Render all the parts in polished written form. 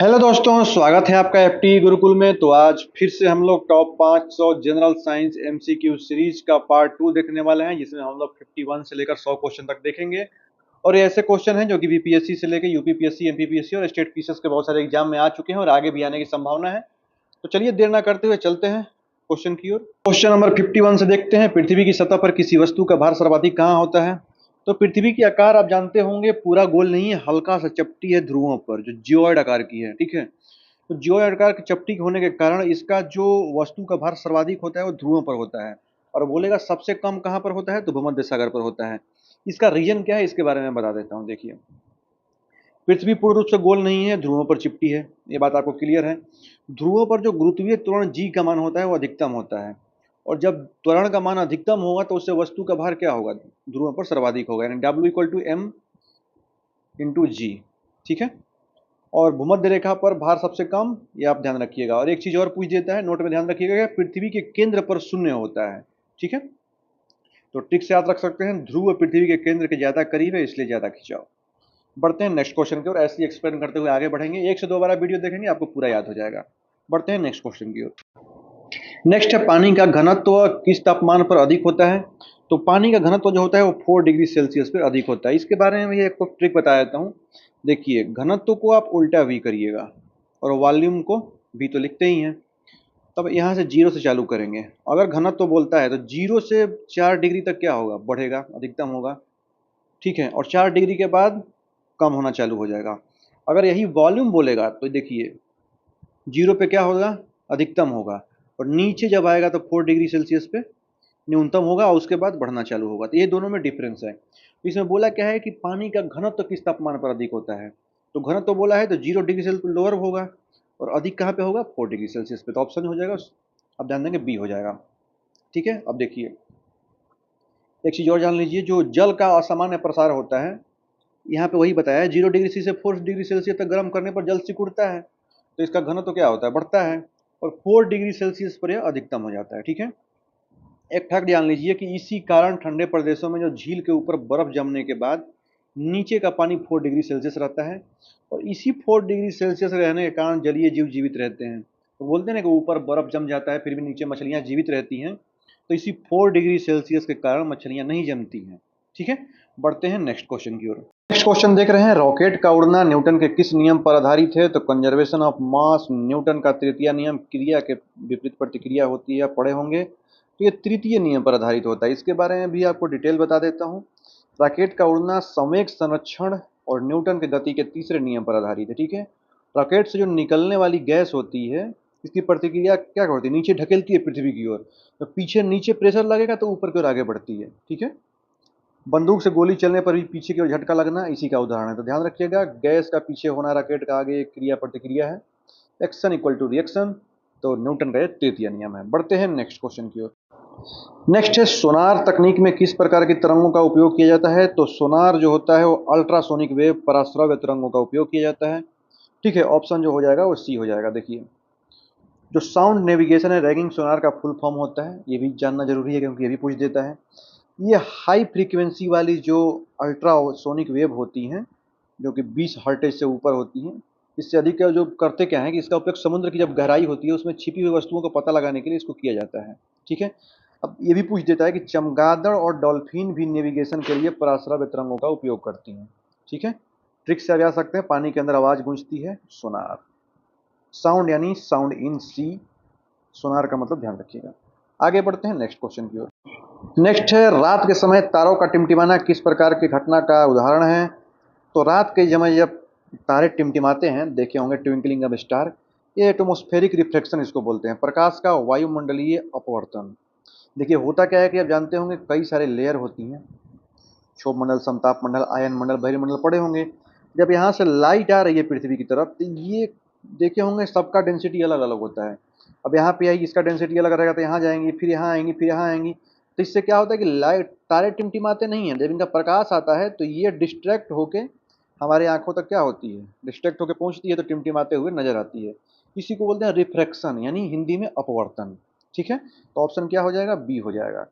Hello दोस्तों, स्वागत है आपका एफटी गुरुकुल में। तो आज फिर से हम लोग top 500 general science MCQ series का पार्ट 2 देखने वाले हैं, जिसमें हम लोग 51 से लेकर 100 क्वेश्चन तक देखेंगे। और ये ऐसे क्वेश्चन हैं जो कि बीपीएससी से लेकर यूपीपीएससी, एमपीपीएससी और स्टेट पीसीएस के बहुत सारे एग्जाम में आ चुके हैं और आगे भी आने की संभावना है। तो चलिए देर ना करते हुए चलते हैं क्वेश्चन की ओर। क्वेश्चन नंबर 51 से देखते हैं, पृथ्वी की सतह पर किसी वस्तु का भार सर्वाधिक कहाँ होता है। तो पृथ्वी की आकार आप जानते होंगे पूरा गोल नहीं है, हल्का सा चपटी है ध्रुवों पर, जो जियोइड आकार की है। ठीक है, तो जियोइड आकार की चपटी होने के कारण इसका जो वस्तु का भार सर्वाधिक होता है वो ध्रुवों पर होता है। और बोलेगा सबसे कम कहाँ पर होता है, तो भूमध्य सागर पर होता है। इसका रीजन क्या है इसके बारे में बता देता हूँ। देखिए, पृथ्वी पूर्ण रूप से गोल नहीं है, ध्रुवों पर चिपटी है, ये बात आपको क्लियर है। ध्रुवों पर जो गुरुत्वीय त्वरण जी का मान होता है वो अधिकतम होता है। और जब त्वरण का मान अधिकतम होगा तो उससे वस्तु का भार क्या होगा, ध्रुवों पर सर्वाधिक होगा, यानी W = M × G। ठीक है, और भूमध्य रेखा पर भार सबसे कम, ये आप ध्यान रखिएगा। और एक चीज और पूछ देता है, नोट में ध्यान रखिएगा, पृथ्वी के केंद्र पर शून्य होता है। ठीक है, तो ट्रिक से याद रख सकते हैं, ध्रुव पृथ्वी के केंद्र के ज्यादा करीब है, इसलिए ज्यादा खिंचाव। बढ़ते हैं नेक्स्ट क्वेश्चन की ओर, ऐसे ही एक्सप्लेन करते हुए आगे बढ़ेंगे। एक से दो बार वीडियो देखेंगे आपको पूरा याद हो जाएगा। बढ़ते हैं नेक्स्ट क्वेश्चन की ओर। नेक्स्ट है, पानी का घनत्व किस तापमान पर अधिक होता है। तो पानी का घनत्व जो होता है वो 4 डिग्री सेल्सियस पर अधिक होता है। इसके बारे में एक ट्रिक बता देता हूँ। देखिए, घनत्व को आप उल्टा वी करिएगा और वॉल्यूम को भी तो लिखते ही हैं। तब यहाँ से जीरो से चालू करेंगे। अगर घनत्व बोलता है तो जीरो से 4 डिग्री तक क्या होगा, बढ़ेगा, अधिकतम होगा। ठीक है, और 4 डिग्री के बाद कम होना चालू हो जाएगा। अगर यही वॉल्यूम बोलेगा तो देखिए, जीरो पे क्या होगा, अधिकतम होगा, और नीचे जब आएगा तो 4 डिग्री सेल्सियस पे न्यूनतम होगा और उसके बाद बढ़ना चालू होगा। तो ये दोनों में डिफरेंस है। इसमें बोला क्या है कि पानी का घनत्व किस तापमान पर अधिक होता है। तो घनत्व बोला है तो 0 डिग्री सेल्सियस पर लोअर होगा और अधिक कहाँ पे होगा, 4 डिग्री सेल्सियस पे। तो ऑप्शन हो जाएगा, अब ध्यान देंगे, बी हो जाएगा। ठीक है, अब देखिए एक चीज और जान लीजिए, जो जल का असामान्य प्रसार होता है, यहाँ पे वही बताया है, 0 डिग्री सी से 4 डिग्री सेल्सियस तक गर्म करने पर जल सिकुड़ता है, तो इसका घनत्व क्या होता है, बढ़ता है। और 4 डिग्री सेल्सियस पर यह अधिकतम हो जाता है। ठीक है, एक फैक्ट जान लीजिए कि इसी कारण ठंडे प्रदेशों में जो झील के ऊपर बर्फ जमने के बाद नीचे का पानी 4 डिग्री सेल्सियस रहता है, और इसी 4 डिग्री सेल्सियस रहने के कारण जलीय जीव जीवित रहते हैं। तो बोलते हैं ना कि ऊपर बर्फ जम जाता है फिर भी नीचे मछलियां जीवित रहती हैं, तो इसी 4 डिग्री सेल्सियस के कारण मछलियां नहीं जमती हैं। ठीक है, बढ़ते हैं नेक्स्ट क्वेश्चन की ओर। नेक्स्ट क्वेश्चन देख रहे हैं, रॉकेट का उड़ना न्यूटन के किस नियम पर आधारित है। तो कंजर्वेशन ऑफ मास, न्यूटन का तृतीय नियम, क्रिया के विपरीत प्रतिक्रिया होती है, पढ़े होंगे। तो ये तृतीय नियम पर आधारित होता है। इसके बारे में भी आपको डिटेल बता देता हूँ। रॉकेट का उड़ना संवेग संरक्षण और न्यूटन के गति के तीसरे नियम पर आधारित है। ठीक है, रॉकेट से जो निकलने वाली गैस होती है, इसकी प्रतिक्रिया क्या होती है, नीचे ढकेलती है पृथ्वी की ओर। तो पीछे नीचे प्रेशर लगेगा तो ऊपर की ओर आगे बढ़ती है। ठीक है, बंदूक से गोली चलने पर भी पीछे की ओर झटका लगना इसी का उदाहरण है। तो ध्यान रखिएगा, गैस का पीछे होना रॉकेट का आगे क्रिया प्रतिक्रिया है, एक्शन इक्वल टू रिएक्शन। तो न्यूटन का तृतीय नियम है। बढ़ते हैं नेक्स्ट क्वेश्चन की ओर। नेक्स्ट है, सोनार तकनीक में किस प्रकार की तरंगों का उपयोग किया जाता है। तो सोनार जो होता है वो अल्ट्रासोनिक वेव पराश्रव्य तरंगों का उपयोग किया जाता है। ठीक है, ऑप्शन जो हो जाएगा वो सी हो जाएगा। देखिए, जो साउंड नेविगेशन है, रैगिंग सोनार का फुल फॉर्म होता है, ये भी जानना जरूरी है क्योंकि ये भी पूछ देता है। ये हाई फ्रीक्वेंसी वाली जो अल्ट्रासोनिक वेव होती हैं, जो कि 20 हर्टेज से ऊपर होती हैं, इससे अधिक का जो करते क्या है कि इसका उपयोग समुद्र की जब गहराई होती है उसमें छिपी हुई वस्तुओं का पता लगाने के लिए इसको किया जाता है। ठीक है, अब ये भी पूछ देता है कि चमगादड़ और डॉल्फिन भी नेविगेशन के लिए पराश्रव्य तरंगों का उपयोग करती हैं। ठीक है, ट्रिक से आ सकते हैं, पानी के अंदर आवाज गूंजती है, सोनार। साउंड यानी साउंड इन सी, सोनार का मतलब ध्यान रखिएगा। आगे बढ़ते हैं नेक्स्ट क्वेश्चन की ओर। नेक्स्ट है, रात के समय तारों का टिमटिमाना किस प्रकार की घटना का उदाहरण है। तो रात के समय जब तारे टिमटिमाते हैं, देखे होंगे ट्विंकलिंग ऑफ स्टार, ये एटमॉस्फेरिक रिफ्लेक्शन इसको बोलते हैं, प्रकाश का वायुमंडलीय अपवर्तन। देखिए होता क्या है कि आप जानते होंगे कई सारे लेयर होती हैं, क्षोभ मंडल, समताप मंडल, आयन मंडल, बहिर्मंडल पड़े होंगे। जब यहाँ से लाइट आ रही है पृथ्वी की तरफ तो ये देखे होंगे सबका डेंसिटी अलग अलग होता है। अब यहाँ पे आएगी, इसका डेंसिटी अलग रहेगा, तो यहाँ जाएंगी, फिर यहाँ आएंगी, फिर यहाँ आएंगी। तो इससे क्या होता है कि लाइट, तारे टिमटिमाते नहीं हैं, जब इनका प्रकाश आता है तो ये डिस्ट्रैक्ट होके हमारे आंखों तक क्या होती है, डिस्ट्रैक्ट होकर पहुंचती है, तो टिमटिमाते हुए नजर आती है। इसी को बोलते हैं रिफ्रैक्शन, यानी हिंदी में अपवर्तन। ठीक है, तो ऑप्शन क्या हो जाएगा, बी हो जाएगा।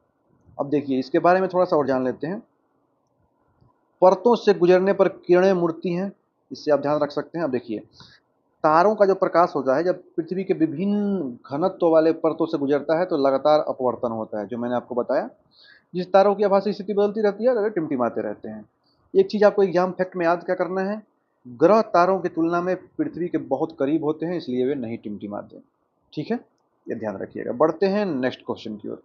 अब देखिए इसके बारे में थोड़ा सा और जान लेते हैं। परतों से गुजरने पर किरणें मुड़ती हैं, इससे आप ध्यान रख सकते हैं। अब देखिए, तारों का जो प्रकाश होता है जब पृथ्वी के विभिन्न घनत्व वाले परतों से गुजरता है तो लगातार अपवर्तन होता है, जो मैंने आपको बताया। जिस तारों की आभासी स्थिति बदलती रहती है और टिमटिमाते रहते हैं। एक चीज आपको एग्जाम फैक्ट में याद क्या करना है, ग्रह तारों की तुलना में पृथ्वी के बहुत करीब होते हैं, इसलिए वे नहीं टिमटिमाते। ठीक है, ये ध्यान रखिएगा। बढ़ते हैं नेक्स्ट क्वेश्चन की ओर।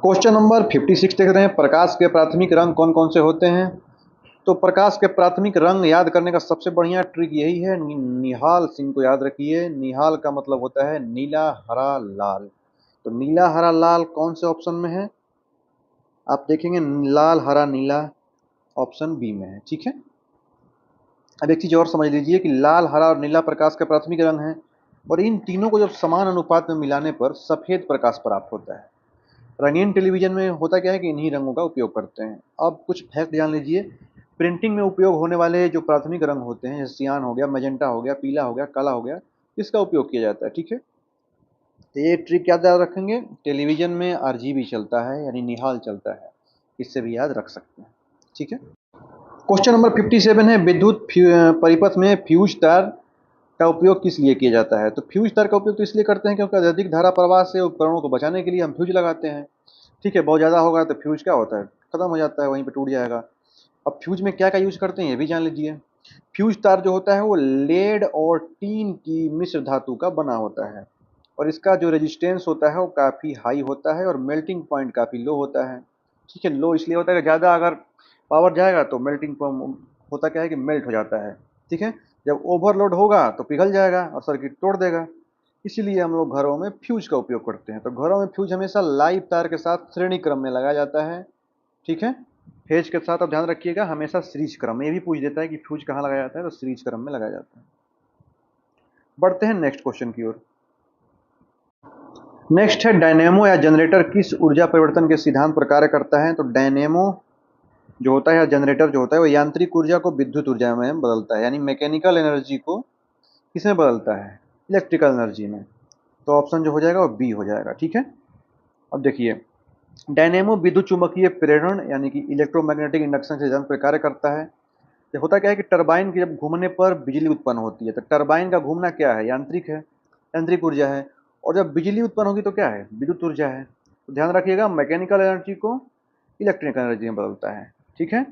क्वेश्चन नंबर 56 देख रहे हैं, प्रकाश के प्राथमिक रंग कौन कौन से होते हैं। तो प्रकाश के प्राथमिक रंग याद करने का सबसे बढ़िया ट्रिक यही है, निहाल सिंह को याद रखिए। निहाल का मतलब होता है नीला, हरा, लाल। तो नीला, हरा, लाल कौन से ऑप्शन में है, आप देखेंगे लाल, हरा, नीला ऑप्शन बी में है। ठीक है, अब एक चीज और समझ लीजिए कि लाल, हरा और नीला प्रकाश के प्राथमिक रंग हैं, और इन तीनों को जब समान अनुपात में मिलाने पर सफेद प्रकाश प्राप्त होता है। रंगीन टेलीविजन में होता क्या है कि इन्हीं रंगों का उपयोग करते हैं। अब कुछ फैक्ट जान लीजिए, प्रिंटिंग में उपयोग होने वाले जो प्राथमिक रंग होते हैं, जैसे सियान हो गया, मैजेंटा हो गया, पीला हो गया, काला हो गया, इसका उपयोग किया जाता है। ठीक है, तो ये ट्रिक याद रखेंगे। टेलीविजन में आरजीबी चलता है, यानी निहाल चलता है, इससे भी याद रख सकते हैं। ठीक है, क्वेश्चन नंबर 57 है, विद्युत परिपथ में फ्यूज तार का उपयोग किस लिए किया जाता है। तो फ्यूज तार का उपयोग तो इसलिए करते हैं क्योंकि अधिक धारा प्रवाह से उपकरणों को बचाने के लिए हम फ्यूज लगाते हैं। ठीक है, बहुत ज़्यादा होगा तो फ्यूज क्या होता है, खत्म हो जाता है, वहीं पे टूट जाएगा। अब फ्यूज में क्या क्या यूज करते हैं ये भी जान लीजिए। फ्यूज तार जो होता है वो लेड और टीन की मिश्र धातु का बना होता है, और इसका जो रेजिस्टेंस होता है वो काफ़ी हाई होता है और मेल्टिंग पॉइंट काफ़ी लो होता है। ठीक है, लो इसलिए होता है कि ज़्यादा अगर पावर जाएगा तो मेल्टिंग पॉइंट होता क्या है कि मेल्ट हो जाता है। ठीक है, जब ओवरलोड होगा तो पिघल जाएगा और सर्किट तोड़ देगा। इसीलिए हम लोग घरों में फ्यूज का उपयोग करते हैं। तो घरों में फ्यूज हमेशा लाइव तार के साथ श्रेणी क्रम में लगाया जाता है। ठीक है, फेज के साथ आप ध्यान रखिएगा, हमेशा सीरीज क्रम में। ये भी पूछ देता है कि फ्यूज कहाँ लगाया जाता है, तो सीरीज क्रम में लगाया जाता है। बढ़ते हैं नेक्स्ट क्वेश्चन की ओर। नेक्स्ट है, डायनेमो या जनरेटर किस ऊर्जा परिवर्तन के सिद्धांत पर कार्य करता है। तो डायनेमो जो होता है या जनरेटर जो होता है वो यांत्रिक ऊर्जा को विद्युत ऊर्जा में बदलता है, यानी मैकेनिकल एनर्जी को किसमें बदलता है, इलेक्ट्रिकल एनर्जी में। तो ऑप्शन जो हो जाएगा वो बी हो जाएगा। ठीक है, अब देखिए, डायनेमो विद्युत चुंबकीय प्रेरण यानी कि इलेक्ट्रोमैग्नेटिक इंडक्शन के सिद्धांत पर कार्य करता है। ये होता क्या है कि टरबाइन के जब घूमने पर बिजली उत्पन्न होती है, तो टरबाइन का घूमना क्या है, यांत्रिक है, यांत्रिक ऊर्जा है। और जब बिजली उत्पन्न होगी तो क्या है, विद्युत ऊर्जा है। तो ध्यान रखिएगा, मैकेनिकल एनर्जी को इलेक्ट्रिकल एनर्जी में बदलता है। ठीक है,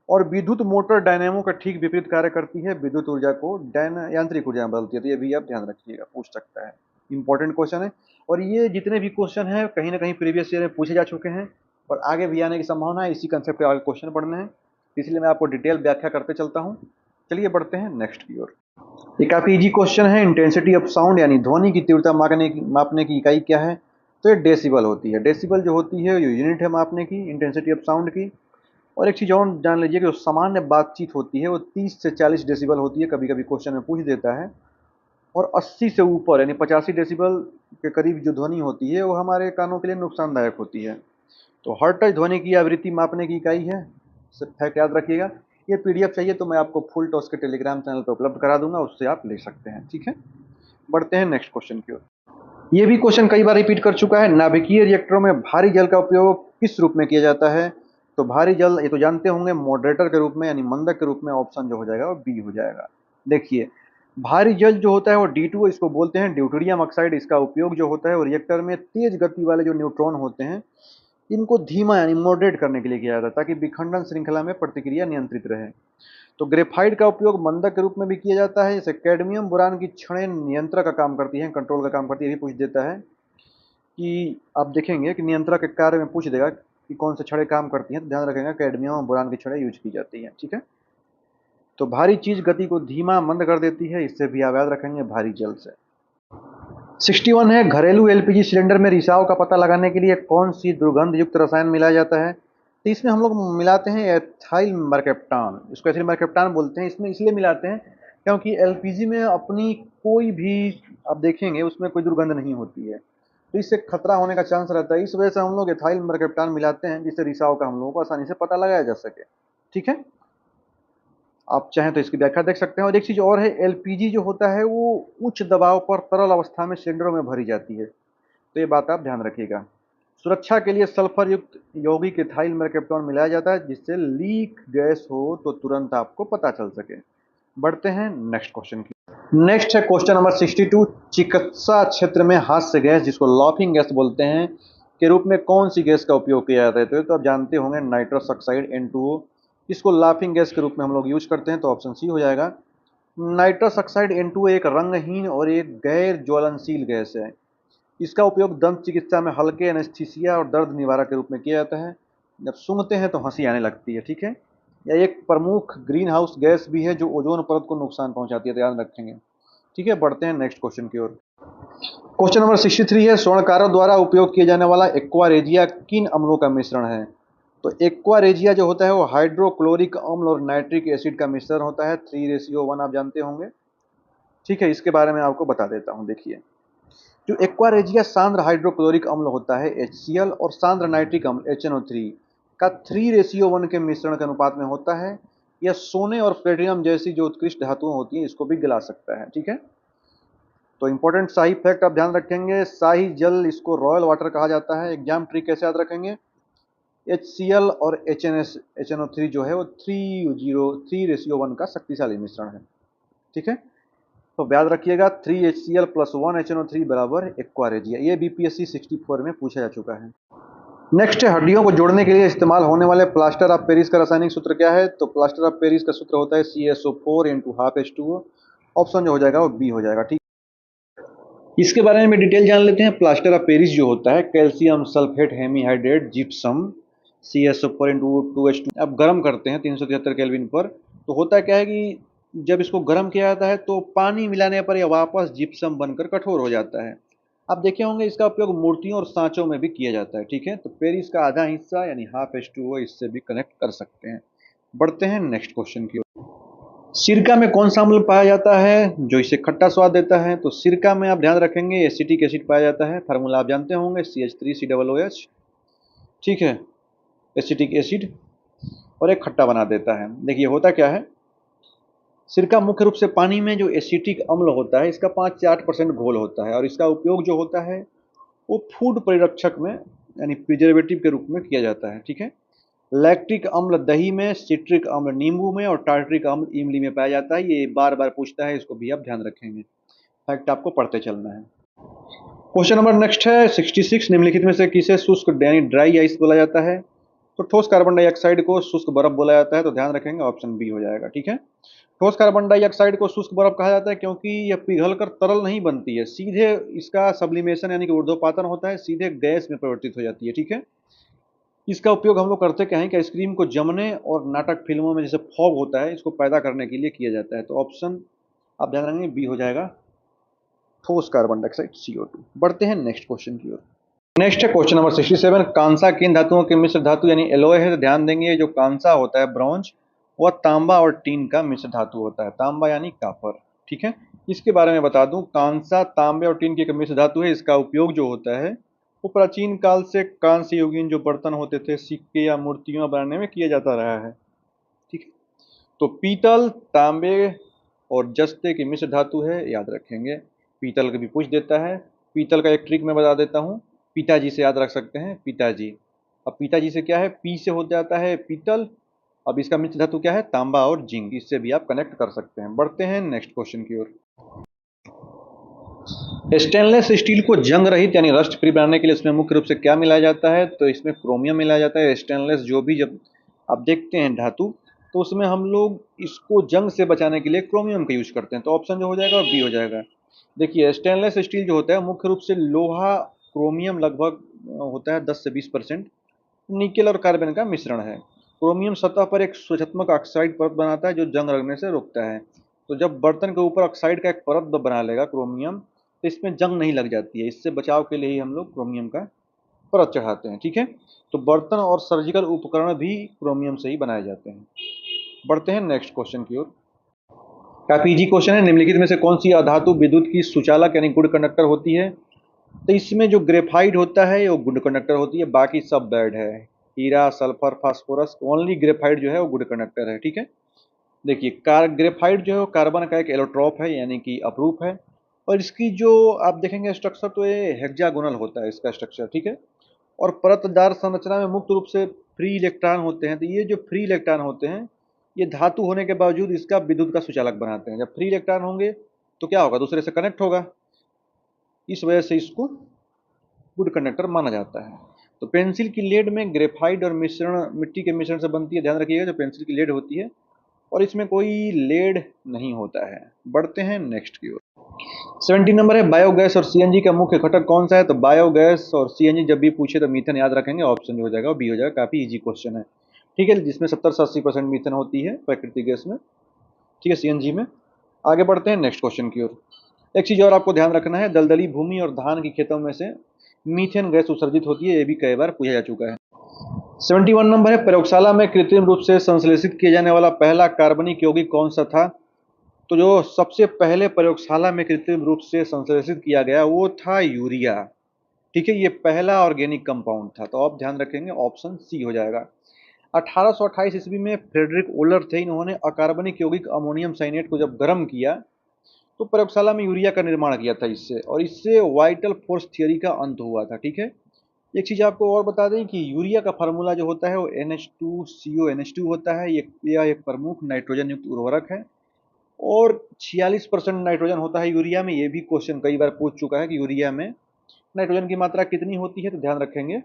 और विद्युत मोटर डायनेमो का ठीक विपरीत कार्य करती है, विद्युत ऊर्जा को यांत्रिक ऊर्जा में बदलती है। तो ये भी आप ध्यान रखिएगा, पूछ सकता है, इंपॉर्टेंट क्वेश्चन है। और ये जितने भी क्वेश्चन हैं कहीं ना कहीं प्रीवियस ईयर में पूछे जा चुके हैं और आगे भी आने की संभावना है। इसी कंसेप्ट के आगे क्वेश्चन पढ़ने हैं, इसलिए मैं आपको डिटेल व्याख्या करते चलता हूँ। चलिए बढ़ते हैं नेक्स्ट की ओर। ये काफ़ी इजी क्वेश्चन है, इंटेंसिटी ऑफ साउंड यानी ध्वनि की तीव्रता मापने की इकाई क्या है। तो ये डेसिबल होती है। डेसिबल जो होती है ये यूनिट है मापने की, इंटेंसिटी ऑफ साउंड की। और एक चीज़ और जान लीजिए कि जो सामान्य बातचीत होती है वो 30 से 40 डेसिबल होती है, कभी कभी क्वेश्चन में पूछ देता है। और 80 से ऊपर यानी 85 डेसिबल के करीब जो ध्वनि होती है वो हमारे कानों के लिए नुकसानदायक होती है। तो हर्ट्ज ध्वनि की आवृत्ति मापने की इकाई है, फैक्ट याद रखिएगा। ये पीडीएफ चाहिए तो मैं आपको फुल टॉस के टेलीग्राम चैनल पर उपलब्ध करा दूंगा, उससे आप ले सकते हैं। ठीक है, बढ़ते हैं नेक्स्ट क्वेश्चन की ओर। ये भी क्वेश्चन कई बार रिपीट कर चुका है, नाभिकीय रिएक्टरों में भारी जल का उपयोग किस रूप में किया जाता है। तो भारी जल ये तो जानते होंगे, मॉडरेटर के रूप में यानी मंदक के रूप में। ऑप्शन जो हो जाएगा वो बी हो जाएगा। देखिए, भारी जल जो होता है वो D2, इसको बोलते हैं ड्यूटेरियम ऑक्साइड। इसका उपयोग जो होता है वो रिएक्टर में तेज गति वाले जो न्यूट्रॉन होते हैं इनको धीमा यानी मॉडरेट करने के लिए किया जाता है, ताकि विखंडन श्रृंखला में प्रतिक्रिया नियंत्रित रहे। तो ग्रेफाइट का उपयोग मंदक के रूप में भी किया जाता है। जैसे कैडमियम बोरान की छड़ें नियंत्रक का काम करती हैं, कंट्रोल का काम करती है। ये भी पूछ देता है कि आप देखेंगे कि नियंत्रक के कार्य में पूछ देगा कि कौन से छड़ें काम करती हैं, तो ध्यान रखेंगे कैडमियम और बोरान की छड़ें यूज की जाती हैं। ठीक है, तो भारी चीज गति को धीमा मंद कर देती है, इससे भी आप याद रखेंगे भारी जल से। 61 है, घरेलू एलपीजी सिलेंडर में रिसाव का पता लगाने के लिए कौन सी दुर्गंध युक्त रसायन मिलाया जाता है। तो इसमें हम लोग मिलाते हैं एथाइल मरकेप्टान, इसको एथिल मरकेप्टान बोलते हैं। इसमें इसलिए मिलाते हैं क्योंकि एलपीजी में अपनी कोई भी आप देखेंगे उसमें कोई दुर्गंध नहीं होती है, तो इससे खतरा होने का चांस रहता है। इस वजह से हम लोग एथाइल मरकेप्टान मिलाते हैं, जिससे रिसाव का हम लोगों को आसानी से पता लगाया जा सके। ठीक है, आप चाहें तो इसकी व्याख्या देख सकते हैं। और एक चीज़ और है, एलपीजी जो होता है वो उच्च दबाव पर तरल अवस्था में सिलेंडरों में भरी जाती है, तो ये बात आप ध्यान रखिएगा। सुरक्षा के लिए सल्फर युक्त यौगिक एथाइल मरकेप्टॉन मिलाया जाता है, जिससे लीक गैस हो तो तुरंत आपको पता चल सके। बढ़ते हैं नेक्स्ट क्वेश्चन की। नेक्स्ट है क्वेश्चन नंबर 62। चिकित्सा क्षेत्र में हास्य गैस, जिसको लाफिंग गैस बोलते हैं, के रूप में कौन सी गैस का उपयोग किया जाता है? तो ये तो आप जानते होंगे, नाइट्रस ऑक्साइड N2O, इसको लाफिंग गैस के रूप में हम लोग यूज करते हैं, तो ऑप्शन सी हो जाएगा। नाइट्रस ऑक्साइड N2O एक रंगहीन और एक गैर ज्वलनशील गैस है। इसका उपयोग दंत चिकित्सा में हल्के एनेस्थीसिया और दर्द निवारक के रूप में किया जाता है। जब सूंघते हैं तो हंसी आने लगती है, ठीक है। यह एक प्रमुख ग्रीन हाउस गैस भी है जो ओजोन परत को नुकसान पहुंचाती है, तो याद रखेंगे। ठीक है, बढ़ते हैं नेक्स्ट क्वेश्चन की ओर। क्वेश्चन नंबर 63 है, स्वर्णकारों द्वारा उपयोग किए जाने वाला एक्वा किन अम्लों का मिश्रण है? तो एक्वा जो होता है वो हाइड्रोक्लोरिक अम्ल और नाइट्रिक एसिड का मिश्रण होता है। 3:1 आप जानते होंगे। ठीक है, इसके बारे में आपको बता देता हूँ। देखिए, जो एक्वा सांद्र हाइड्रोक्लोरिक अम्ल होता है HCl और सांद्र नाइट्रिक अम्ल HNO3 का 3:1 के मिश्रण के अनुपात में होता है। यह सोने और प्लेटिनम जैसी जो उत्कृष्ट धातुएं होती हैं इसको भी गला सकता है। ठीक है, तो इंपॉर्टेंट शाही फैक्ट आप ध्यान रखेंगे, शाही जल, इसको रॉयल वाटर कहा जाता है। एग्जाम ट्रिक कैसे याद रखेंगे? HCl और HNO3 जो है वो 3:1 का शक्तिशाली मिश्रण है। ठीक है, तो याद रखिएगा 3HCl + 1 HNO3 बराबर एक्वा रेजिया। ये BPSC 64 में पूछा जा चुका है। नेक्स्ट है, हड्डियों को जोड़ने के लिए इस्तेमाल होने वाले प्लास्टर ऑफ पेरिस का रासायनिक सूत्र क्या है? तो प्लास्टर ऑफ पेरिस का सूत्र होता है CaSO4 × 1/2H2O। ऑप्शन जो हो जाएगा वो बी हो जाएगा। ठीक, इसके बारे में डिटेल जान लेते हैं। प्लास्टर ऑफ पेरिस जो होता है calcium sulphate hemihydrate gypsum CaSO4 × 2H2। अब गर्म करते हैं 373 केल्विन पर, तो होता क्या है कि जब इसको गर्म किया जाता है तो पानी मिलाने पर यह वापस जिप्सम बनकर कठोर हो जाता है। आप देखे होंगे इसका उपयोग मूर्तियों और सांचों में भी किया जाता है। ठीक है, तो पेरिस का आधा हिस्सा यानी 1/2H2O इससे भी कनेक्ट कर सकते हैं। बढ़ते हैं नेक्स्ट क्वेश्चन की ओर। सिरका में कौन सा अम्ल पाया जाता है जो इसे खट्टा स्वाद देता है? तो सिरका में आप ध्यान रखेंगे एसिटिक एसिड पाया जाता है। फार्मूला आप जानते होंगे, CH3COOH। ठीक है, एसिटिक एसिड, और एक खट्टा बना देता है। देखिए होता क्या है, सिरका मुख्य रूप से पानी में जो एसिटिक अम्ल होता है इसका 5 से 8% घोल होता है, और इसका उपयोग जो होता है वो फूड परिरक्षक में यानी प्रिजर्वेटिव के रूप में किया जाता है। ठीक है, लैक्टिक अम्ल दही में, सिट्रिक अम्ल नींबू में और टार्टरिक अम्ल इमली में पाया जाता है। ये बार बार पूछता है, इसको भी आप ध्यान रखेंगे। फैक्ट आपको पढ़ते चलना है। क्वेश्चन नंबर नेक्स्ट है 66। निम्नलिखित में से किसे शुष्क यानी ड्राई आइस बोला जाता है? तो ठोस कार्बन डाइऑक्साइड को शुष्क बर्फ बोला जाता है, तो ध्यान रखेंगे ऑप्शन बी हो जाएगा। ठीक है, ठोस कार्बन डाइऑक्साइड को शुष्क बर्फ कहा जाता है क्योंकि यह पिघलकर तरल नहीं बनती है, सीधे इसका सब्लिमेशन यानी कि ऊर्ध्वपातन होता है, सीधे गैस में परिवर्तित हो जाती है। ठीक है, इसका उपयोग हम लोग करते क्या है कि आइसक्रीम को जमने और नाटक फिल्मों में जैसे फॉग होता है इसको पैदा करने के लिए किया जाता है, तो ऑप्शन आप ध्यान रखेंगे बी हो जाएगा, ठोस कार्बन डाइऑक्साइड CO2। बढ़ते हैं नेक्स्ट क्वेश्चन की ओर। नेक्स्ट है क्वेश्चन नंबर 67। कांसा किन धातुओं के मिश्र धातु यानी एलॉय है? तो ध्यान देंगे जो कांसा होता है ब्रॉन्ज, वह तांबा और टीन का मिश्र धातु होता है, तांबा यानी कापर। ठीक है, इसके बारे में बता दूं, कांसा तांबे और टीन की एक मिश्र धातु है। इसका उपयोग जो होता है वो प्राचीन काल से कांस्य युगीन जो बर्तन होते थे, सिक्के या मूर्तियां बनाने में किया जाता रहा है। ठीक है, तो पीतल, तांबे और जस्ते की मिश्र धातु है, याद रखेंगे। पीतल का भी पूछ देता है। पीतल का एक ट्रिक मैं बता देता हूँ, पिताजी से याद रख सकते हैं, पिताजी। अब पिताजी से क्या है, पी से हो जाता है पीतल। अब इसका मिश्र धातु क्या है, तांबा और जिंक, इससे भी आप कनेक्ट कर सकते हैं। बढ़ते हैं नेक्स्ट क्वेश्चन की ओर। स्टेनलेस स्टील को जंग रहित यानी रस्ट फ्री बनाने के लिए इसमें मुख्य रूप से क्या मिलाया जाता है? तो इसमें क्रोमियम मिलाया जाता है। स्टेनलेस जो भी जब आप देखते हैं धातु, तो उसमें हम लोग इसको जंग से बचाने के लिए क्रोमियम का यूज करते हैं, तो ऑप्शन जो हो जाएगा बी हो जाएगा। देखिए स्टेनलेस स्टील जो होता है मुख्य रूप से लोहा, क्रोमियम लगभग होता है 10 से 20%, निकेल और कार्बन का मिश्रण है। क्रोमियम सतह पर एक सुरक्षात्मक ऑक्साइड परत बनाता है जो जंग लगने से रोकता है। तो जब बर्तन के ऊपर ऑक्साइड का एक परत बना लेगा क्रोमियम, तो इसमें जंग नहीं लग जाती है। इससे बचाव के लिए ही हम लोग क्रोमियम का परत चढ़ाते हैं। ठीक है, तो बर्तन और सर्जिकल उपकरण भी क्रोमियम से ही बनाए जाते हैं। बढ़ते हैं नेक्स्ट क्वेश्चन की ओर। काफी इजी क्वेश्चन है। निम्नलिखित में से कौन सी अधातु विद्युत की सुचालक यानी गुड कंडक्टर होती है? तो इसमें जो ग्रेफाइट होता है वो गुड कंडक्टर होती है, बाकी सब बैड है। हीरा, सल्फर, फास्फोरस, ओनली ग्रेफाइट जो है वो गुड कंडक्टर है। ठीक है, देखिए ग्रेफाइट जो है वो कार्बन का एक एलोट्रॉप है यानी कि अपरूप है, और इसकी जो आप देखेंगे स्ट्रक्चर तो ये हेक्सागोनल होता है इसका स्ट्रक्चर। ठीक है, और परतदार संरचना में मुक्त रूप से फ्री इलेक्ट्रॉन होते हैं। तो ये जो फ्री इलेक्ट्रॉन होते हैं ये धातु होने के बावजूद इसका विद्युत का सुचालक बनाते हैं। जब फ्री इलेक्ट्रॉन होंगे तो क्या होगा, दूसरे से कनेक्ट होगा, इस वजह से इसको गुड कंडक्टर माना जाता है। तो पेंसिल की लेड में ग्रेफाइट और मिश्रण, मिट्टी के मिश्रण से बनती है, ध्यान रखिएगा, जो पेंसिल की लेड होती है, और इसमें कोई लेड नहीं होता है। बढ़ते हैं नेक्स्ट की ओर। 70 नंबर है, बायोगैस और सीएनजी का मुख्य घटक कौन सा है? तो बायोगैस और सीएनजी जब भी पूछे तो मीथेन याद रखेंगे, ऑप्शन जो हो जाएगा बी हो जाएगा, काफी इजी क्वेश्चन है। ठीक है, जिसमें 70 से 80% मीथेन होती है प्राकृतिक गैस में, ठीक है, सीएनजी में। आगे बढ़ते हैं नेक्स्ट क्वेश्चन की ओर। एक चीज और आपको ध्यान रखना है, दलदली भूमि और धान की खेतों में से मीथेन गैस उत्सर्जित होती है, ये भी कई बार पूछा जा चुका है। 71 नंबर है, प्रयोगशाला में कृत्रिम रूप से संश्लेषित किए जाने वाला पहला कार्बनिक यौगिक कौन सा था? तो जो सबसे पहले प्रयोगशाला में कृत्रिम रूप से संश्लेषित किया गया वो था यूरिया। ठीक है, ये पहला ऑर्गेनिक कंपाउंड था, तो आप ध्यान रखेंगे ऑप्शन सी हो जाएगा। 1828 ईस्वी में फ्रेडरिक ओलर थे, इन्होंने अकार्बनिक यौगिक अमोनियम साइनेट को जब गर्म किया तो प्रयोगशाला में यूरिया का निर्माण किया था इससे, और इससे वाइटल फोर्स थियरी का अंत हुआ था। ठीक है, एक चीज आपको और बता दें कि यूरिया का फार्मूला जो होता है वो NH2CONH2 होता है, यह एक प्रमुख नाइट्रोजन युक्त उर्वरक है, और 46% नाइट्रोजन होता है यूरिया में। ये भी क्वेश्चन कई बार पूछ चुका है कि यूरिया में नाइट्रोजन की मात्रा कितनी होती है, तो ध्यान रखेंगे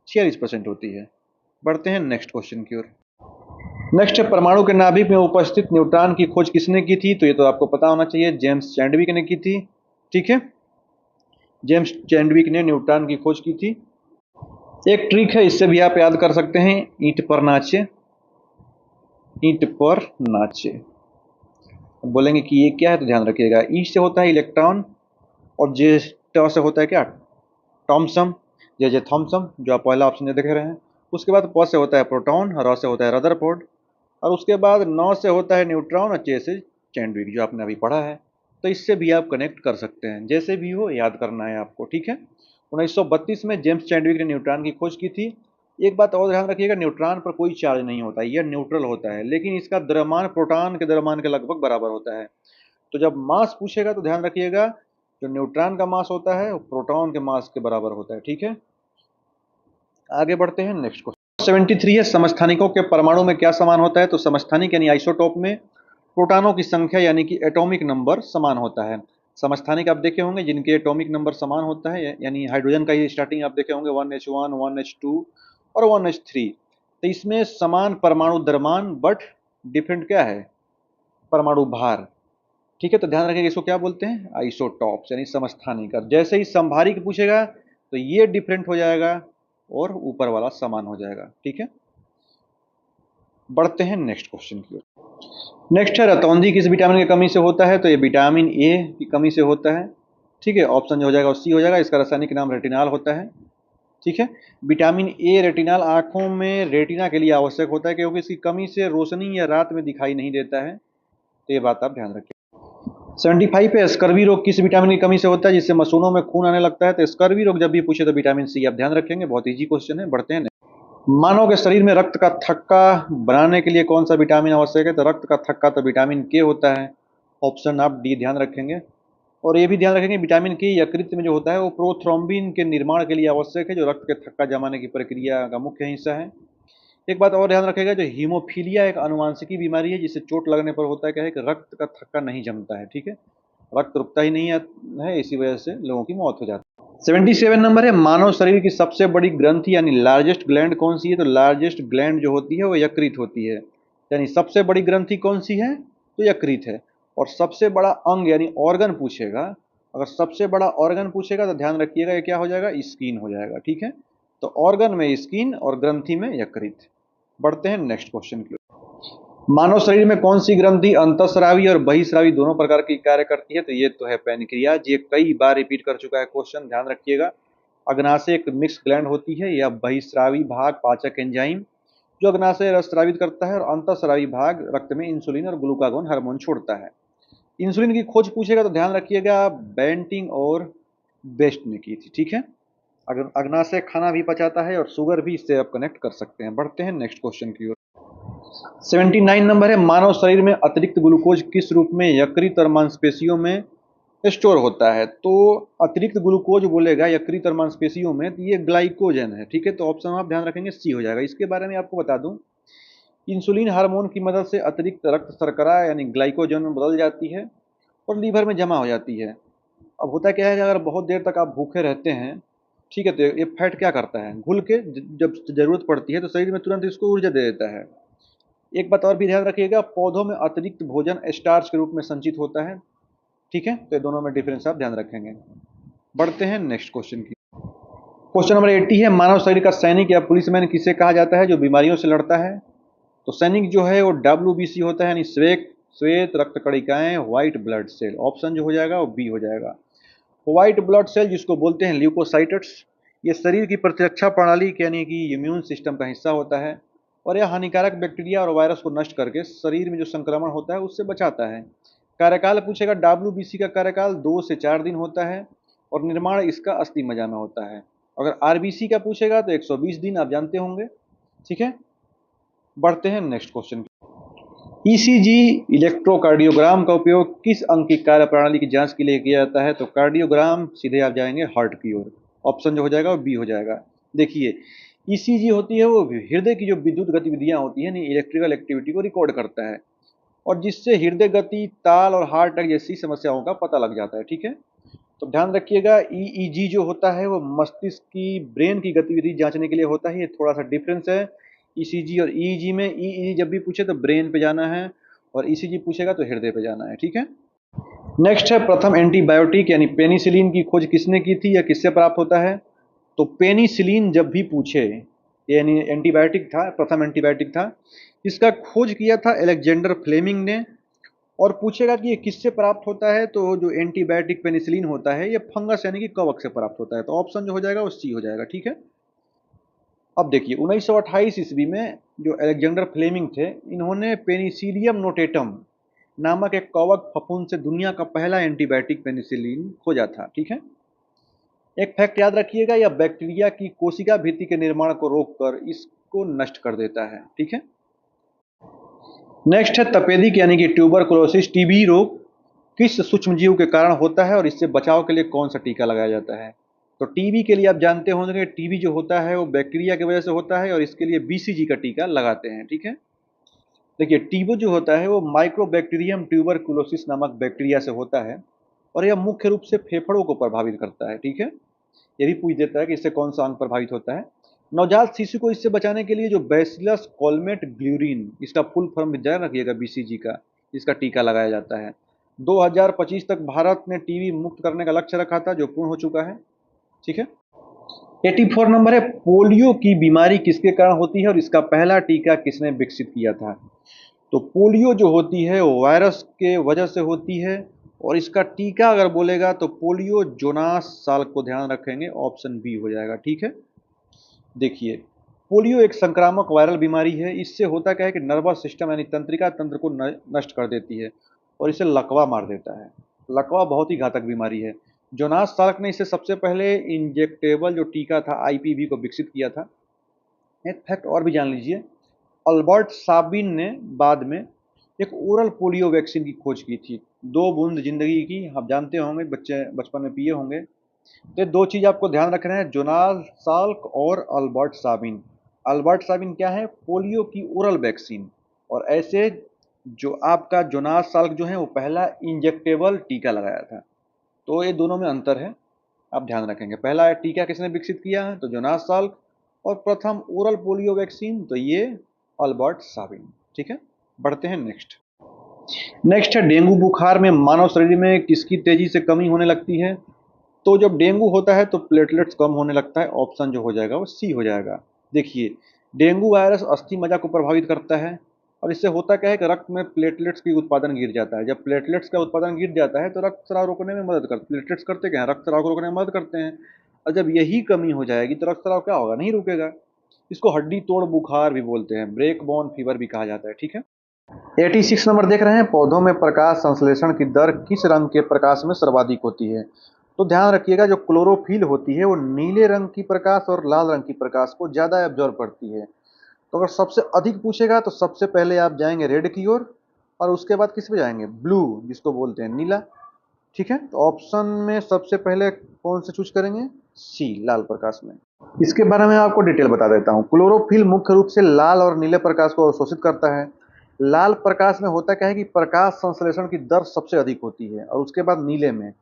46% होती है। बढ़ते हैं नेक्स्ट क्वेश्चन की ओर। नेक्स्ट है, परमाणु के नाभिक में उपस्थित न्यूट्रॉन की खोज किसने की थी? तो ये तो आपको पता होना चाहिए, जेम्स चैडविक ने की थी। ठीक है, जेम्स चैडविक ने न्यूट्रॉन की खोज की थी। एक ट्रिक है, इससे भी आप याद कर सकते हैं, ईंट पर नाचे, ईंट पर नाचे। बोलेंगे कि ये क्या है, तो ध्यान रखिएगा, ई से होता है इलेक्ट्रॉन, और जे से होता है क्या, टॉमसम, जे थॉमसम, जो आप पहला ऑप्शन देख रहे हैं। उसके बाद प से होता है प्रोटॉन, र से होता है रदरफोर्ड, और उसके बाद 9 से होता है न्यूट्रॉन, और चे से चैडविक, जो आपने अभी पढ़ा है। तो इससे भी आप कनेक्ट कर सकते हैं, जैसे भी हो याद करना है आपको। ठीक है, 1932 में जेम्स चैडविक ने न्यूट्रॉन की खोज की थी। एक बात और ध्यान रखिएगा, न्यूट्रॉन पर कोई चार्ज नहीं होता, यह न्यूट्रल होता है, लेकिन इसका द्रव्यमान प्रोटॉन के द्रव्यमान के लगभग बराबर होता है। तो जब मास पूछेगा तो ध्यान रखिएगा, जो न्यूट्रॉन का मास होता है वो प्रोटॉन के मास के बराबर होता है। ठीक है, आगे बढ़ते हैं नेक्स्ट क्वेश्चन। 73 है, समस्थानिकों के परमाणु में क्या समान होता है? तो समस्थानिक यानी आइसोटोप में प्रोटॉनों की संख्या यानी कि एटॉमिक नंबर समान होता है। समस्थानिक आप देखे होंगे जिनके एटॉमिक नंबर समान होता है, यानी हाइड्रोजन का ये स्टार्टिंग आप देखे होंगे 1H1, 1H2 और 1H3। तो इसमें समान परमाणु द्रव्यमान, बट डिफरेंट क्या है, परमाणु भार। ठीक है, तो ध्यान रखिएगा, इसको क्या बोलते हैं, आइसोटॉप्स, यानी समस्थानिक। जैसे ही समभारिक पूछेगा तो ये डिफरेंट हो जाएगा और ऊपर वाला समान हो जाएगा। ठीक है, बढ़ते हैं नेक्स्ट क्वेश्चन की ओर। नेक्स्ट है, रतौंधी किस विटामिन की कमी से होता है? तो ये विटामिन ए की कमी से होता है। ठीक है, ऑप्शन जो हो जाएगा सी हो जाएगा, इसका रासायनिक नाम रेटिनॉल होता है। ठीक है, विटामिन ए रेटिनॉल आंखों में रेटिना के लिए आवश्यक होता है, क्योंकि इसकी कमी से रोशनी या रात में दिखाई नहीं देता है। तो ये बात आप ध्यान रखें। 75 पे, स्कर्वी रोग किस विटामिन की कमी से होता है जिससे मसूड़ों में खून आने लगता है? तो स्कर्वी रोग जब भी पूछे तो विटामिन सी आप ध्यान रखेंगे, बहुत इजी क्वेश्चन है। बढ़ते हैं, मानव के शरीर में रक्त का थक्का बनाने के लिए कौन सा विटामिन आवश्यक है? तो रक्त का थक्का तो विटामिन के होता है, ऑप्शन आप डी ध्यान रखेंगे। और ये भी ध्यान रखेंगे, विटामिन के यकृत में जो होता है वो प्रोथ्रोम्बिन के निर्माण के लिए आवश्यक है, जो रक्त के थक्का जमाने की प्रक्रिया का मुख्य हिस्सा है। एक बात और ध्यान रखेगा, जो हीमोफीलिया एक अनुवांशिकी बीमारी है, जिससे चोट लगने पर होता है क्या है कि रक्त का थक्का नहीं जमता है। ठीक है, रक्त रुकता ही नहीं है, इसी वजह से लोगों की मौत हो जाती है। 77 नंबर है, मानव शरीर की सबसे बड़ी ग्रंथि यानी लार्जेस्ट ग्लैंड कौन सी है? तो लार्जेस्ट ग्लैंड जो होती है वो यकृत होती है, यानी सबसे बड़ी ग्रंथि कौन सी है? तो यकृत है। और सबसे बड़ा अंग यानी ऑर्गन पूछेगा, अगर सबसे बड़ा ऑर्गन पूछेगा तो ध्यान रखिएगा ये क्या हो जाएगा, स्किन हो जाएगा। ठीक है, तो ऑर्गन में स्किन और ग्रंथि में यकृत। बढ़ते हैं नेक्स्ट क्वेश्चन की। मानव शरीर में कौन सी ग्रंथि अंतःस्रावी और बहिस्रावी दोनों प्रकार की कार्य करती है? तो ये तो है पैनक्रियाज, ये कई बार रिपीट कर चुका है क्वेश्चन, ध्यान रखिएगा। अग्नाशय एक मिक्स ग्लैंड होती है, या बहिस्रावी भाग पाचक एंजाइम जो अग्नाशय रस स्रावित करता है, और अंतःस्रावी भाग रक्त में इंसुलिन और ग्लूकागोन हार्मोन छोड़ता है। इंसुलिन की खोज पूछेगा तो ध्यान रखिएगा, बेंटिंग और बेस्ट ने की थी। ठीक है, अग्नाशय खाना भी पचाता है और शुगर भी, इससे आप कनेक्ट कर सकते हैं। बढ़ते हैं नेक्स्ट क्वेश्चन की ओर। 79 नंबर है, मानव शरीर में अतिरिक्त ग्लूकोज किस रूप में यकृत और मांसपेशियों में स्टोर होता है? तो अतिरिक्त ग्लूकोज बोलेगा यकृत और मांसपेशियों में, तो ये ग्लाइकोजन है। ठीक है, तो ऑप्शन आप ध्यान रखेंगे सी हो जाएगा। इसके बारे में आपको बता दूं, इंसुलिन हार्मोन की मदद से अतिरिक्त रक्त शर्करा यानी ग्लाइकोजन में बदल जाती है, और लीवर में जमा हो जाती है। अब होता क्या है कि अगर बहुत देर तक आप भूखे रहते हैं, ठीक है, तो ये फैट क्या करता है, घुल के जब ज़रूरत पड़ती है तो शरीर में तुरंत इसको ऊर्जा दे देता है। एक बात और भी ध्यान रखिएगा, पौधों में अतिरिक्त भोजन स्टार्च के रूप में संचित होता है, ठीक है, तो ये दोनों में डिफरेंस आप ध्यान रखेंगे। बढ़ते हैं नेक्स्ट क्वेश्चन की। क्वेश्चन नंबर 80 है, मानव शरीर का सैनिक या पुलिसमैन किसे कहा जाता है जो बीमारियों से लड़ता है? तो सैनिक जो है वो WBC होता है, यानी श्वेत श्वेत रक्त कणिकाएं, व्हाइट ब्लड सेल। ऑप्शन जो हो जाएगा वो बी हो जाएगा। व्हाइट ब्लड सेल जिसको बोलते हैं ल्यूकोसाइट्स, ये शरीर की प्रतिरक्षा प्रणाली यानी कि इम्यून सिस्टम का हिस्सा होता है और यह हानिकारक बैक्टीरिया और वायरस को नष्ट करके शरीर में जो संक्रमण होता है उससे बचाता है। कार्यकाल पूछेगा, WBC का कार्यकाल 2 से 4 दिन होता है और निर्माण इसका अस्थि मज्जा में होता है। अगर RBC का पूछेगा तो 120 दिन, आप जानते होंगे, ठीक है। बढ़ते हैं नेक्स्ट क्वेश्चन। ECG इलेक्ट्रोकार्डियोग्राम का उपयोग किस अंग की कार्यप्रणाली की जांच के लिए किया जाता है? तो कार्डियोग्राम सीधे आप जाएंगे हार्ट की ओर। ऑप्शन जो हो जाएगा वो बी हो जाएगा। देखिए, ECG होती है वो हृदय की जो विद्युत गतिविधियां होती है, इलेक्ट्रिकल एक्टिविटी को रिकॉर्ड करता है और जिससे हृदय गति, ताल और हार्ट अटैक जैसी समस्याओं का पता लग जाता है, ठीक है। तो ध्यान रखिएगा, EEG जो होता है वो मस्तिष्क की, ब्रेन की गतिविधि जांचने के लिए होता है। ये थोड़ा सा डिफरेंस है ECG और EEG में। EEG जब भी पूछे तो ब्रेन पे जाना है और ECG पूछेगा तो हृदय पे जाना है, ठीक है। नेक्स्ट है, प्रथम एंटीबायोटिक यानी पेनिसिलिन की खोज किसने की थी या किससे प्राप्त होता है? तो पेनिसिलिन जब भी पूछे, यानी एंटीबायोटिक था, प्रथम एंटीबायोटिक था, इसका खोज किया था अलेक्जेंडर फ्लेमिंग ने। और पूछेगा कि ये किससे प्राप्त होता है, तो जो एंटीबायोटिक पेनिसिलिन होता है ये फंगस यानी कि कवक से प्राप्त होता है। तो ऑप्शन जो हो जाएगा वो सी हो जाएगा, ठीक है। अब देखिए, 1928 ईस्वी में जो अलेक्जेंडर फ्लेमिंग थे, इन्होंने पेनिसिलियम नोटेटम नामक एक कवक फफूंद से दुनिया का पहला एंटीबायोटिक पेनिसिलिन खोजा था, ठीक है। एक फैक्ट याद रखिएगा, यह बैक्टीरिया की कोशिका भित्ति के निर्माण को रोककर इसको नष्ट कर देता है, ठीक है। नेक्स्ट है, तपेदिक यानी कि ट्यूबरकुलोसिस, TB रोग किस सूक्ष्मजीव के कारण होता है और इससे बचाव के लिए कौन सा टीका लगाया जाता है? तो TB के लिए आप जानते होंगे, TB जो होता है वो बैक्टीरिया की वजह से होता है और इसके लिए BCG का टीका लगाते हैं, ठीक है। देखिए, TB जो होता है वो माइक्रोबैक्टीरियम ट्यूबरकुलोसिस नामक बैक्टीरिया से होता है और यह मुख्य रूप से फेफड़ों को प्रभावित करता है, ठीक है। ये भी पूछ देता है कि इससे कौन सा अंग प्रभावित होता है। नवजात शिशु को इससे बचाने के लिए जो बैसिलस कॉलमेट ग्लूरिन, इसका फुल फॉर्म ध्यान रखिएगा, BCG का, इसका टीका लगाया जाता है। 2025 तक भारत ने TB मुक्त करने का लक्ष्य रखा था जो पूर्ण हो चुका है, ठीक है। 84 नंबर है, पोलियो की बीमारी किसके कारण होती है और इसका पहला टीका किसने विकसित किया था? तो पोलियो जो होती है वो वायरस के वजह से होती है और इसका टीका अगर बोलेगा तो पोलियो जोनास साल्क को ध्यान रखेंगे, ऑप्शन बी हो जाएगा, ठीक है। देखिए, पोलियो एक संक्रामक वायरल बीमारी है। इससे होता क्या है कि नर्वस सिस्टम यानी तंत्रिका तंत्र को नष्ट कर देती है और इसे लकवा मार देता है। लकवा बहुत ही घातक बीमारी है। जोनास साल्क ने इसे सबसे पहले इंजेक्टेबल जो टीका था IPV को विकसित किया था। एक फैक्ट और भी जान लीजिए, अल्बर्ट साबिन ने बाद में एक ओरल पोलियो वैक्सीन की खोज की थी। 2 बूंद जिंदगी की, आप जानते होंगे, बच्चे बचपन में पिए होंगे। तो 2 चीज़ आपको ध्यान रखना है, जोनास साल्क और अल्बर्ट साबिन। अल्बर्ट साबिन क्या है? पोलियो की ओरल वैक्सीन। और ऐसे जो आपका जोनास साल्क जो है वो पहला इंजेक्टेबल टीका लगाया था। तो ये दोनों में अंतर है, आप ध्यान रखेंगे। पहला टीका किसने विकसित किया है? तो जोनास साल्क। और प्रथम ओरल पोलियो वैक्सीन तो ये अल्बर्ट साबिन, ठीक है। बढ़ते हैं नेक्स्ट है, डेंगू बुखार में मानव शरीर में किसकी तेजी से कमी होने लगती है? तो जब डेंगू होता है तो प्लेटलेट्स कम होने लगता है। ऑप्शन जो हो जाएगा वो सी हो जाएगा। देखिए, डेंगू वायरस अस्थि मज्जा को प्रभावित करता है और इससे होता क्या है कि रक्त में प्लेटलेट्स की उत्पादन गिर जाता है। जब प्लेटलेट्स का उत्पादन गिर जाता है तो रक्त स्राव रोकने में मदद करते, प्लेटलेट्स करते क्या है? रक्त स्राव को रोकने में मदद करते हैं। और जब यही कमी हो जाएगी तो रक्त स्राव क्या होगा? नहीं रुकेगा। इसको हड्डी तोड़ बुखार भी बोलते हैं, ब्रेक बोन फीवर भी कहा जाता है, ठीक है। 86 नंबर देख रहे हैं, पौधों में प्रकाश संश्लेषण की दर किस रंग के प्रकाश में सर्वाधिक होती है? तो ध्यान रखिएगा, जो क्लोरोफिल होती है वो नीले रंग की प्रकाश और लाल रंग की प्रकाश को ज्यादा एब्जॉर्ब करती है। तो अगर सबसे अधिक पूछेगा तो सबसे पहले आप जाएंगे रेड की ओर और उसके बाद किस पे जाएंगे? ब्लू, जिसको बोलते हैं नीला, ठीक है। तो ऑप्शन में सबसे पहले कौन से चूज करेंगे? सी, लाल प्रकाश में। इसके बारे में आपको डिटेल बता देता हूँ। क्लोरोफिल मुख्य रूप से लाल और नीले प्रकाश को अवशोषित करता है लाल प्रकाश में होता क्या है कि प्रकाश संश्लेषण की दर सबसे अधिक होती है और उसके बाद नीले में,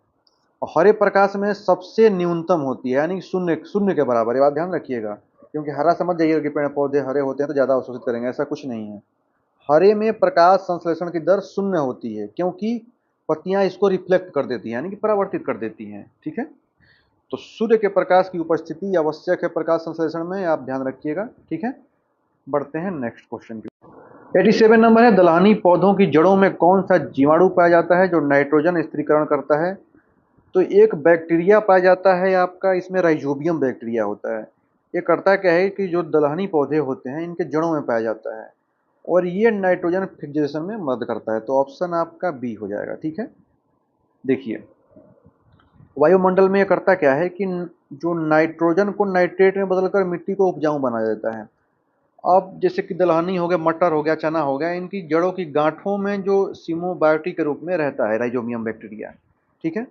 और हरे प्रकाश में सबसे न्यूनतम होती है, यानी शून्य शून्य के बराबर। ये बात ध्यान रखिएगा, क्योंकि हरा समझ जाइएगा कि पेड़ पौधे हरे होते हैं तो ज़्यादा अवशोषित करेंगे, ऐसा कुछ नहीं है। हरे में प्रकाश संश्लेषण की दर शून्य होती है, क्योंकि पत्तियां इसको रिफ्लेक्ट कर देती हैं, यानी कि परावर्तित कर देती हैं। ठीक है, तो सूर्य के प्रकाश की उपस्थिति आवश्यक है प्रकाश संश्लेषण में, आप ध्यान रखिएगा। ठीक है, बढ़ते हैं नेक्स्ट क्वेश्चन की। 87 नंबर है, दलहनी पौधों की जड़ों में कौन सा जीवाणु पाया जाता है जो नाइट्रोजन स्थिरीकरण करता है? तो एक बैक्टीरिया पाया जाता है आपका, इसमें राइजोबियम बैक्टीरिया होता है। ये करता क्या है कि जो दलहनी पौधे होते हैं इनके जड़ों में पाया जाता है और ये नाइट्रोजन फिक्सेशन में मदद करता है। तो ऑप्शन आपका बी हो जाएगा। ठीक है, देखिए वायुमंडल में ये करता क्या है कि जो नाइट्रोजन को नाइट्रेट में बदलकर मिट्टी को उपजाऊ बना देता है। अब जैसे कि दलहनी हो गया, मटर हो गया, चना हो गया, इनकी जड़ों की गांठों में जो सिमोबायोटिक के रूप में रहता है राइजोबियम बैक्टीरिया। ठीक है,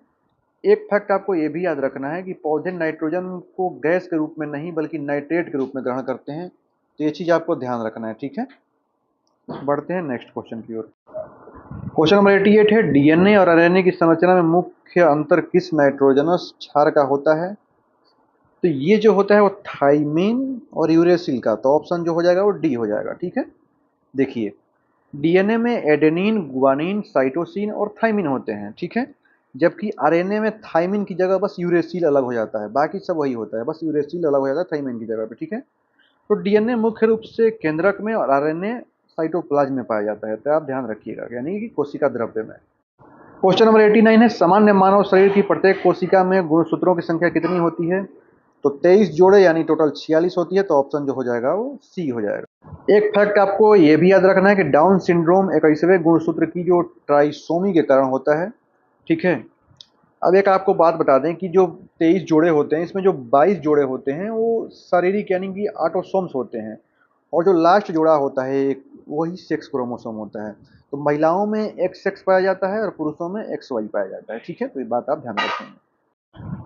एक फैक्ट आपको ये भी याद रखना है कि पौधे नाइट्रोजन को गैस के रूप में नहीं बल्कि नाइट्रेट के रूप में ग्रहण करते हैं, तो ये चीज़ आपको ध्यान रखना है। ठीक है, बढ़ते हैं नेक्स्ट क्वेश्चन की ओर। क्वेश्चन नंबर 88 है, डीएनए और आरएनए की संरचना में मुख्य अंतर किस नाइट्रोजनस क्षार का होता है? तो ये जो होता है वो थाइमिन और यूरेसिल का, तो ऑप्शन जो हो जाएगा वो डी हो जाएगा। ठीक है, देखिए डीएनए में एडेनिन, गुआनिन, साइटोसिन और थाइमिन होते हैं। ठीक है, जबकि आरएनए में थाइमिन की जगह बस यूरेसिल अलग हो जाता है, बाकी सब वही होता है, बस यूरेसिल अलग हो जाता है थाइमिन की जगह पे। ठीक है, तो डीएनए मुख्य रूप से केंद्रक में और आरएनए साइटोप्लाज्म में पाया जाता है, तो आप ध्यान रखिएगा, यानी कि कोशिका द्रव्य में। क्वेश्चन नंबर 89 है, सामान्य मानव शरीर की प्रत्येक कोशिका में गुणसूत्रों की संख्या कितनी होती है? तो 23 जोड़े यानी टोटल 46 होती है, तो ऑप्शन जो हो जाएगा वो सी हो जाएगा। एक फैक्ट आपको ये भी याद रखना है कि डाउन सिंड्रोम 21वें गुणसूत्र की जो ट्राइसोमी के कारण होता है। ठीक है, अब एक आपको बात बता दें कि जो 23 जोड़े होते हैं इसमें जो 22 जोड़े होते हैं वो शारीरिक यानी कि ऑटोसोम्स होते हैं, और जो लास्ट जोड़ा होता है एक वही सेक्स क्रोमोसोम होता है। तो महिलाओं में एक्स एक्स पाया जाता है और पुरुषों में एक्स वाई पाया जाता है। ठीक है, तो ये बात आप ध्यान रखेंगे।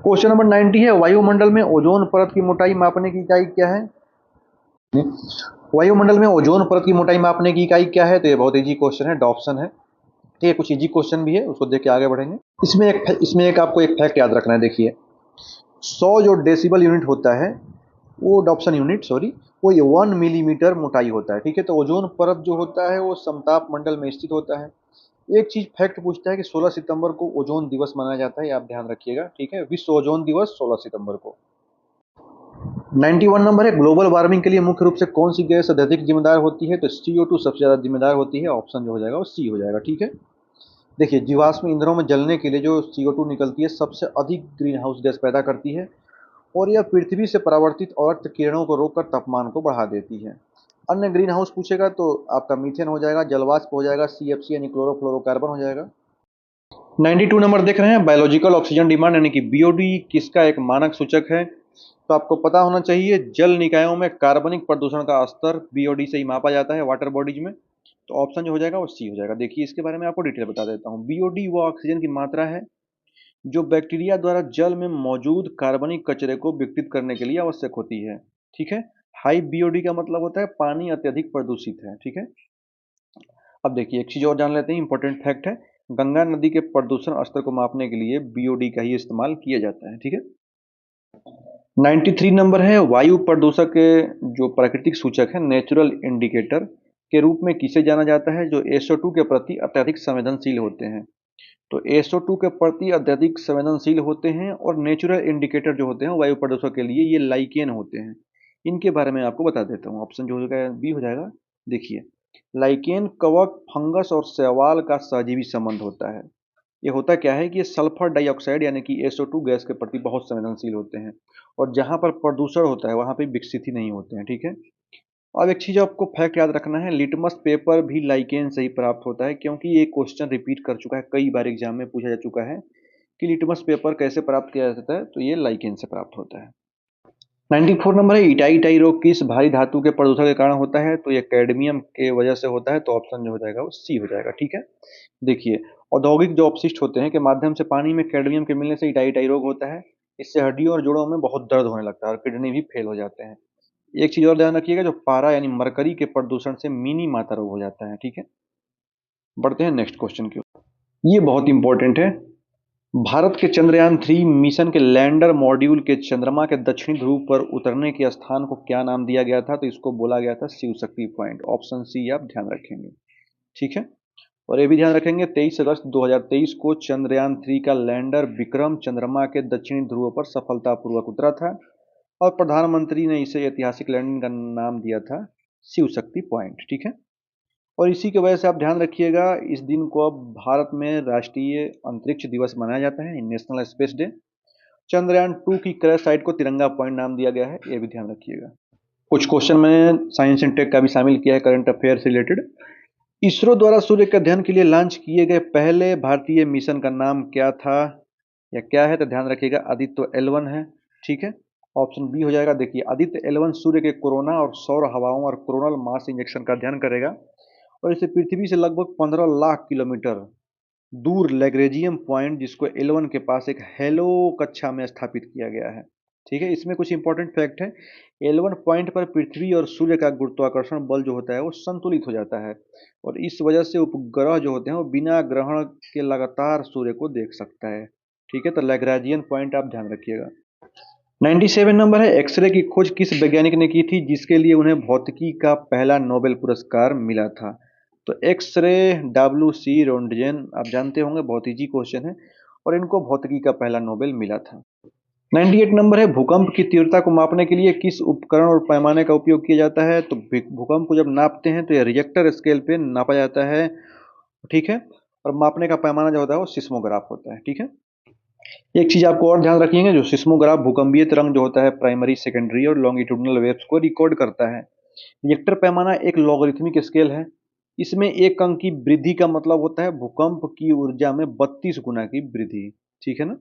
क्वेश्चन नंबर 90 है, वायुमंडल में ओजोन परत की मोटाई मापने की इकाई क्या है? वायुमंडल में ओजोन परत की मोटाई मापने की इकाई क्या है? तो ये बहुत इजी क्वेश्चन है, डॉप्सन है। ठीक है, कुछ इजी क्वेश्चन भी है, उसको देख के आगे बढ़ेंगे। इसमें एक आपको एक फैक्ट याद रखना है। देखिए 100 जो डेसिबल यूनिट होता है वो डॉप्सन यूनिट सॉरी वो ये 1 मिलीमीटर मोटाई होता है। ठीक है, तो ओजोन परत जो होता है वो समताप मंडल में स्थित होता है। एक चीज फैक्ट पूछता है कि 16 सितंबर को ओजोन दिवस मनाया जाता है, आप ध्यान रखिएगा। ठीक है, विश्व ओजोन दिवस 16 सितंबर को। 91 नंबर है, ग्लोबल वार्मिंग के लिए मुख्य रूप से कौन सी गैस अत्यधिक जिम्मेदार होती है? तो CO2 सबसे ज्यादा जिम्मेदार होती है, ऑप्शन जो हो जाएगा वो सी हो जाएगा। ठीक है, देखिए जीवाश्म ईंधनों में जलने के लिए जो CO2 निकलती है सबसे अधिक ग्रीन हाउस गैस पैदा करती है, और यह पृथ्वी से परावर्तित अर्थ किरणों को रोककर तापमान को बढ़ा देती है। अन्य ग्रीन हाउस पूछेगा तो आपका मीथेन हो जाएगा, जलवाष्प हो जाएगा, CFC यानी क्लोरोफ्लोरोकार्बन हो जाएगा। 92 नंबर देख रहे हैं, बायोलॉजिकल ऑक्सीजन डिमांड यानी कि BOD किसका एक मानक सूचक है? तो आपको पता होना चाहिए जल निकायों में कार्बनिक प्रदूषण का स्तर BOD से ही मापा जाता है, वाटर बॉडीज में। तो ऑप्शन जो हो जाएगा वो सी हो जाएगा। देखिए इसके बारे में आपको डिटेल बता देता हूँ। BOD वो ऑक्सीजन की मात्रा है जो बैक्टीरिया द्वारा जल में मौजूद कार्बनिक कचरे को विकसित करने के लिए आवश्यक होती है। ठीक है, हाई BOD का मतलब होता है पानी अत्यधिक प्रदूषित है। ठीक है, अब देखिए एक चीज और जान लेते हैं, इंपॉर्टेंट फैक्ट है, गंगा नदी के प्रदूषण स्तर को मापने के लिए BOD का ही इस्तेमाल किया जाता है। ठीक है, 93 नंबर है, वायु प्रदूषक के जो प्राकृतिक सूचक है नेचुरल इंडिकेटर के रूप में किसे जाना जाता है? जो SO2 के प्रति अत्यधिक संवेदनशील होते हैं। तो SO2 के प्रति अत्यधिक संवेदनशील होते हैं, और नेचुरल इंडिकेटर जो होते हैं वायु प्रदूषक के लिए ये लाइकेन होते हैं। इनके बारे में आपको बता देता हूँ, ऑप्शन जो होगा बी हो जाएगा। देखिए लाइकेन कवक, फंगस और शैवाल का सहजीवी संबंध होता है। ये होता क्या है कि ये सल्फर डाइऑक्साइड यानी कि SO2 गैस के प्रति बहुत संवेदनशील होते हैं, और जहाँ पर प्रदूषण होता है वहाँ पे विकसित ही नहीं होते हैं। ठीक है, अब एक चीज आपको फैक्ट याद रखना है, लिटमस पेपर भी लाइकेन से ही प्राप्त होता है, क्योंकि ये क्वेश्चन रिपीट कर चुका है, कई बार एग्जाम में पूछा जा चुका है कि लिटमस पेपर कैसे प्राप्त किया जाता है, तो ये लाइकेन से प्राप्त होता है। 94 नंबर है, इटाई इटाई रोग किस भारी धातु के प्रदूषण के कारण होता है? तो ये कैडमियम के वजह से होता है, तो ऑप्शन जो हो जाएगा वो सी हो जाएगा। ठीक है, देखिए औद्योगिक जो अपशिष्ट होते हैं के माध्यम से पानी में कैडमियम के मिलने से इटाई इटाई रोग होता है। इससे हड्डियों और जोड़ों में बहुत दर्द होने लगता है और किडनी भी फेल हो जाते हैं। एक चीज और ध्यान रखिएगा, जो पारा यानी मरकरी के प्रदूषण से मिनी माता रोग हो जाता है। ठीक है, बढ़ते हैं नेक्स्ट क्वेश्चन की ओर। ये बहुत इंपॉर्टेंट है। भारत के चंद्रयान-3 मिशन के लैंडर मॉड्यूल के चंद्रमा के दक्षिणी ध्रुव पर उतरने के स्थान को क्या नाम दिया गया था? तो इसको बोला गया था Shiv Shakti point. Option C आप ध्यान रखेंगे। ठीक है, और ये भी ध्यान रखेंगे 23 अगस्त 2023 को चंद्रयान-3 का लैंडर विक्रम चंद्रमा के दक्षिणी ध्रुव पर सफलतापूर्वक उतरा था और प्रधानमंत्री ने इसे ऐतिहासिक लैंडिंग का नाम दिया था शिव शक्ति पॉइंट। ठीक है, और इसी की वजह से आप ध्यान रखिएगा, इस दिन को अब भारत में राष्ट्रीय अंतरिक्ष दिवस मनाया जाता है, नेशनल स्पेस डे। चंद्रयान-2 की क्रैश साइट को तिरंगा पॉइंट नाम दिया गया है, ये भी ध्यान रखिएगा। कुछ क्वेश्चन मैंने साइंस एंड टेक का भी शामिल किया है, करंट अफेयर से रिलेटेड। इसरो द्वारा सूर्य के अध्ययन के लिए लॉन्च किए गए पहले भारतीय मिशन का नाम क्या था या क्या है? तो ध्यान रखिएगा, आदित्य L1 है। ठीक है, ऑप्शन बी हो जाएगा। देखिए, आदित्य L1 सूर्य के कोरोना और सौर हवाओं और कोरोनल मास इंजेक्शन का अध्ययन करेगा और इसे पृथ्वी से लगभग 15 लाख किलोमीटर दूर लैग्रेंजियम पॉइंट, जिसको L1 के पास एक हेलो कक्षा में स्थापित किया गया है। ठीक है, इसमें कुछ इंपॉर्टेंट फैक्ट है। L1 पॉइंट पर पृथ्वी और सूर्य का गुरुत्वाकर्षण बल जो होता है वो संतुलित हो जाता है और इस वजह से उपग्रह जो होते हैं वो बिना ग्रहण के लगातार सूर्य को देख सकता है। ठीक है, तो लैग्रेंजियन पॉइंट आप ध्यान रखिएगा। 97 नंबर है, एक्सरे की खोज किस वैज्ञानिक ने की थी जिसके लिए उन्हें भौतिकी का पहला नोबेल पुरस्कार मिला था? तो एक्सरे WC रोन्टगेन, आप जानते होंगे, बहुत इजी क्वेश्चन है और इनको भौतिकी का पहला नोबेल मिला था। 98 नंबर है, भूकंप की तीव्रता को मापने के लिए किस उपकरण और पैमाने का उपयोग किया जाता है? तो भूकंप को जब नापते हैं तो यह रिएक्टर स्केल पे नापा जाता है। ठीक है, और मापने का पैमाना जो होता है वो सिस्मोग्राफ होता है। ठीक है, एक चीज आपको और ध्यान रखिएगा, जो सिस्मोग्राफ भूकंपीय तरंग जो होता है प्राइमरी, सेकेंडरी और लॉन्गिट्यूडिनल वेव्स को रिकॉर्ड करता है। रिएक्टर पैमाना एक लॉगरिथमिक स्केल है। इसमें एक अंक की वृद्धि का मतलब होता है भूकंप की ऊर्जा में 32 गुना की वृद्धि। ठीक है ना।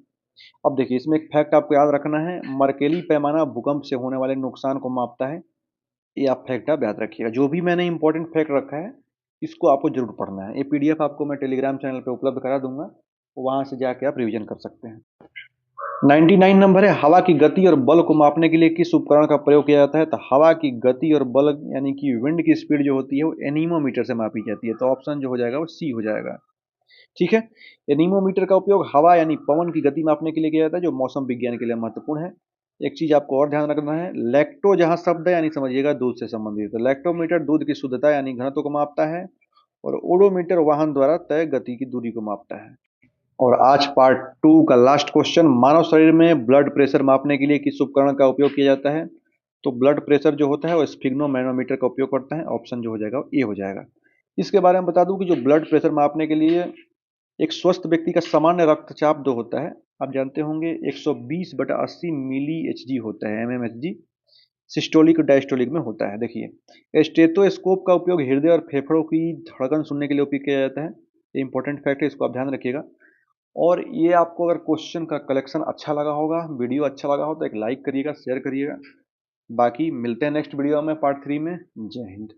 अब देखिए, इसमें एक फैक्ट आपको याद रखना है, मर्केली पैमाना भूकंप से होने वाले नुकसान को मापता है। ये आप फैक्ट आप याद रखिएगा। जो भी मैंने इंपॉर्टेंट फैक्ट रखा है इसको आपको जरूर पढ़ना है। ये PDF आपको मैं टेलीग्राम चैनल पे उपलब्ध करा दूंगा, वहां से जाके आप रिवीजन कर सकते हैं। 99 नंबर है, हवा की गति और बल को मापने के लिए किस उपकरण का प्रयोग किया जाता है? तो हवा की गति और बल यानी कि विंड की स्पीड जो होती है वो एनीमोमीटर से मापी जाती है। तो ऑप्शन जो हो जाएगा वो सी हो जाएगा। ठीक है, एनीमोमीटर का उपयोग हवा यानी पवन की गति मापने के लिए किया जाता है, जो मौसम विज्ञान के लिए महत्वपूर्ण है। एक चीज आपको और ध्यान रखना है, लैक्टो जहां शब्द है यानी समझिएगा दूध से संबंधित, तो लैक्टोमीटर दूध की शुद्धता यानी घनत्व को मापता है और ओडोमीटर वाहन द्वारा तय गति की दूरी को मापता है। और आज पार्ट 2 का लास्ट क्वेश्चन, मानव शरीर में ब्लड प्रेशर मापने के लिए किस उपकरण का उपयोग किया जाता है? तो ब्लड प्रेशर जो होता है वो स्फिग्नोमैनोमीटर का उपयोग करता है। ऑप्शन जो हो जाएगा ये हो जाएगा। इसके बारे में बता दूं कि जो ब्लड प्रेशर मापने के लिए एक स्वस्थ व्यक्ति का सामान्य रक्तचाप जो होता है, आप जानते होंगे 120/80 मिली HG होता है, mmHg। सिस्टोलिक और डायस्टोलिक में होता है। देखिए, स्टेथोस्कोप का उपयोग हृदय और फेफड़ों की धड़कन सुनने के लिए उपयोग किया जाता है। ये इंपॉर्टेंट फैक्ट है, इसको आप ध्यान रखिएगा। और ये आपको अगर क्वेश्चन का कलेक्शन अच्छा लगा होगा, वीडियो अच्छा लगा हो तो एक लाइक करिएगा, शेयर करिएगा। बाकी मिलते हैं नेक्स्ट वीडियो में पार्ट 3 में। जय हिंद।